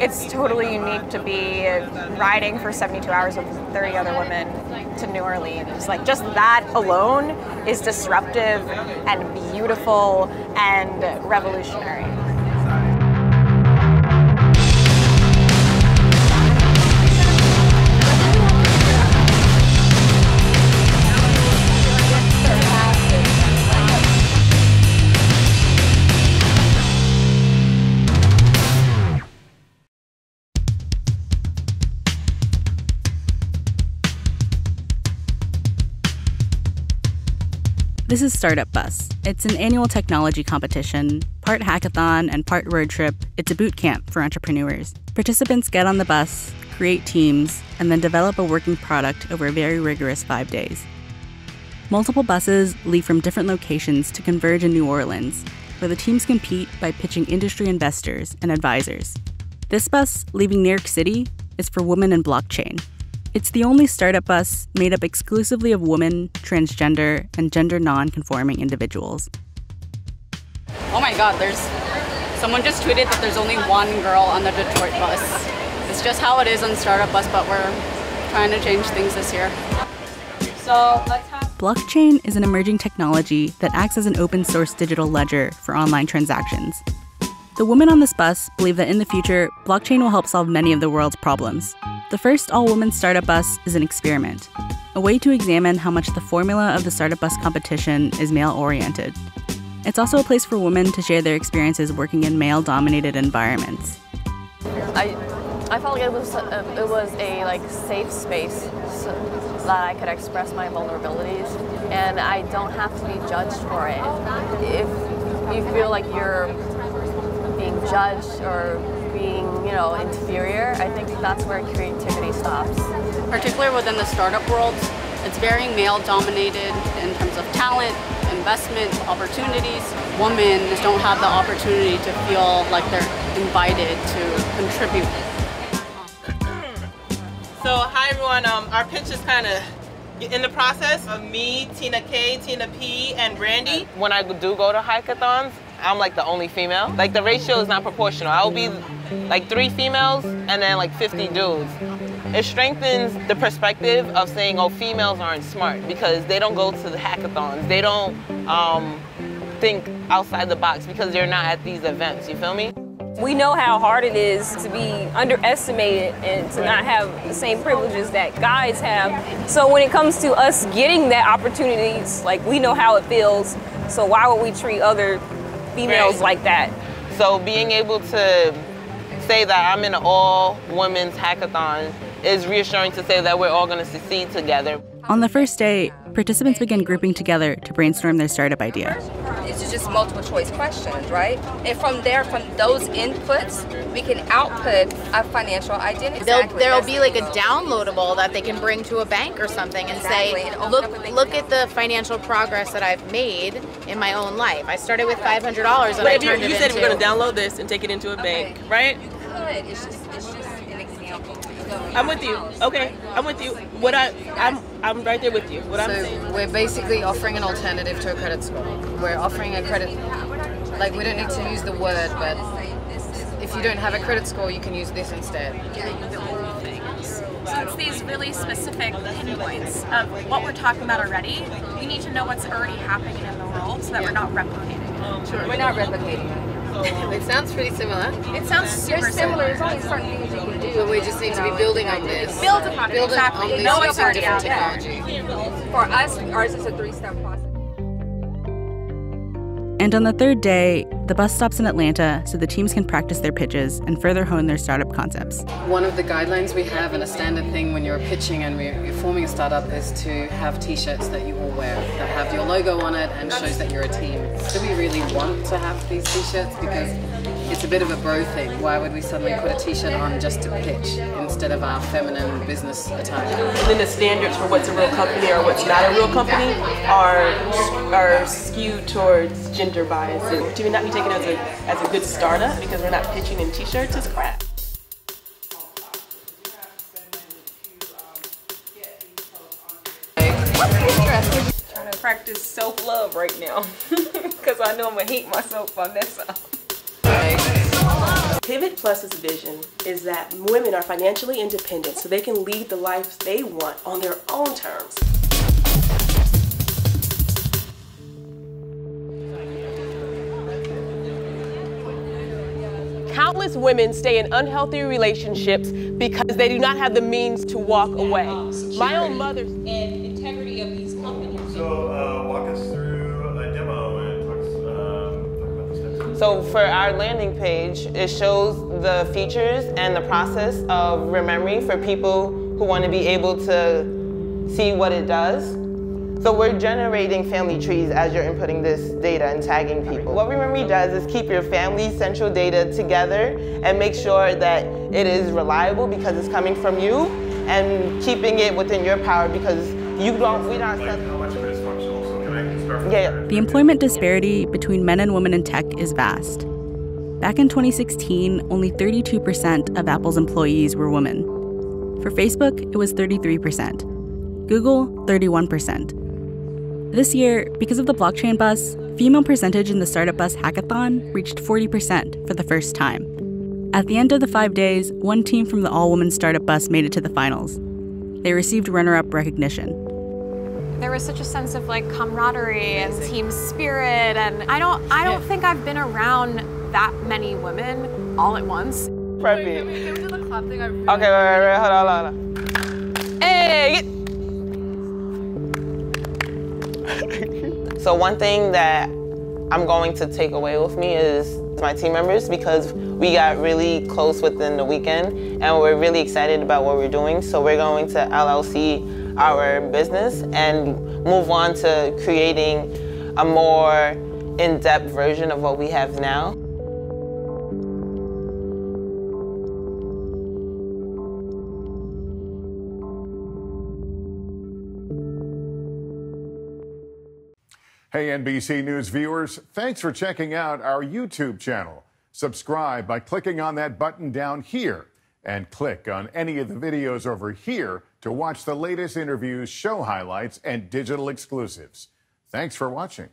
It's totally unique to be riding for 72 hours with 30 other women to New Orleans. Like, just that alone is disruptive and beautiful and revolutionary. This is Startup Bus. It's an annual technology competition, part hackathon and part road trip. It's a boot camp for entrepreneurs. Participants get on the bus, create teams, and then develop a working product over a very rigorous 5 days. Multiple buses leave from different locations to converge in New Orleans, where the teams compete by pitching industry investors and advisors. This bus, leaving New York City, is for women in blockchain. It's the only startup bus made up exclusively of women, transgender, and gender non-conforming individuals. Oh my God, someone just tweeted that there's only one girl on the Detroit bus. It's just how it is on Startup Bus, but we're trying to change things this year. So let's have... Blockchain is an emerging technology that acts as an open source digital ledger for online transactions. The women on this bus believe that in the future, blockchain will help solve many of the world's problems. The first all-women startup bus is an experiment, a way to examine how much the formula of the startup bus competition is male-oriented. It's also a place for women to share their experiences working in male-dominated environments. I felt like it was a safe space so that I could express my vulnerabilities, and I don't have to be judged for it. If you feel like you're being judged or being, inferior, I think that's where creativity stops. Particularly within the startup world, it's very male-dominated in terms of talent, investment, opportunities. Women just don't have the opportunity to feel like they're invited to contribute. So, hi everyone. Our pitch is kind of in the process of me, Tina K, Tina P, and Brandy. When I do go to hackathons, I'm like the only female. Like, the ratio is not proportional. I'll be like 3 females and then like 50 dudes. It strengthens the perspective of saying, oh, females aren't smart because they don't go to the hackathons. They don't think outside the box because they're not at these events, you feel me? We know how hard it is to be underestimated and to not have the same privileges that guys have. So when it comes to us getting that opportunities, like, we know how it feels. So why would we treat other females like that? So being able to say that I'm in an all-women's hackathon is reassuring to say that we're all going to succeed together. On the first day, participants begin grouping together to brainstorm their startup idea. It's just multiple choice questions, right? And from there, from those inputs, we can output a financial identity. There'll be like a downloadable that they can bring to a bank or something and say, look at the financial progress that I've made in my own life. I started with $500 and I turned it into... You said we're going to download this and take it into a bank, right? You could. It's just an example. I'm with you. Okay, I'm with you. I'm right there with you. What I'm saying. We're basically offering an alternative to a credit score. We're offering a credit, like, we don't need to use the word, but if you don't have a credit score, you can use this instead. So it's these really specific pinpoints of what we're talking about already. We need to know what's already happening in the world so that we're not replicating it. Sure. We're not replicating it. It sounds pretty similar. It sounds super similar. There's only certain things you can do. But we just need to be building on this. Build upon it, exactly. On Know this what's already different out there. technology. For us, ours is a 3-step process. And on the third day, the bus stops in Atlanta so the teams can practice their pitches and further hone their startup concepts. One of the guidelines we have, and a standard thing when you're pitching and you're forming a startup, is to have t-shirts that you all wear that have your logo on it and shows that you're a team. Do we really want to have these t-shirts? Because it's a bit of a bro thing. Why would we suddenly put a t-shirt on just to pitch instead of our feminine business attire? And then the standards for what's a real company or what's not a real company are skewed towards gender bias. And to not be taken as a good startup because we're not pitching in t-shirts is crap. Trying to practice self-love right now because I know I'm gonna hate myself on this. Pivot Plus's vision is that women are financially independent so they can lead the lives they want on their own terms. Countless women stay in unhealthy relationships because they do not have the means to walk away. My own mother. And integrity of these companies. So walk us through a demo and talk about this next. So for our landing page, it shows the features and the process of Rememory for people who want to be able to see what it does. So we're generating family trees as you're inputting this data and tagging people. What Rememory does is keep your family central data together and make sure that it is reliable because it's coming from you, and keeping it within your power because we're not. How much of it is functional? So can I start from Yeah. The employment disparity between men and women in tech is vast. Back in 2016, only 32% of Apple's employees were women. For Facebook, it was 33%. Google, 31%. This year, because of the blockchain bus, female percentage in the Startup Bus hackathon reached 40% for the first time. At the end of the 5 days, one team from the all-women Startup Bus made it to the finals. They received runner-up recognition. There was such a sense of like camaraderie and team spirit, and I don't think I've been around that many women all at once. Preppy. Can we do the clap thing? Okay, wait, hold on. Hey! So one thing that I'm going to take away with me is my team members, because we got really close within the weekend and we're really excited about what we're doing. So we're going to LLC our business and move on to creating a more in-depth version of what we have now. Hey, NBC News viewers, thanks for checking out our YouTube channel. Subscribe by clicking on that button down here and click on any of the videos over here to watch the latest interviews, show highlights, and digital exclusives. Thanks for watching.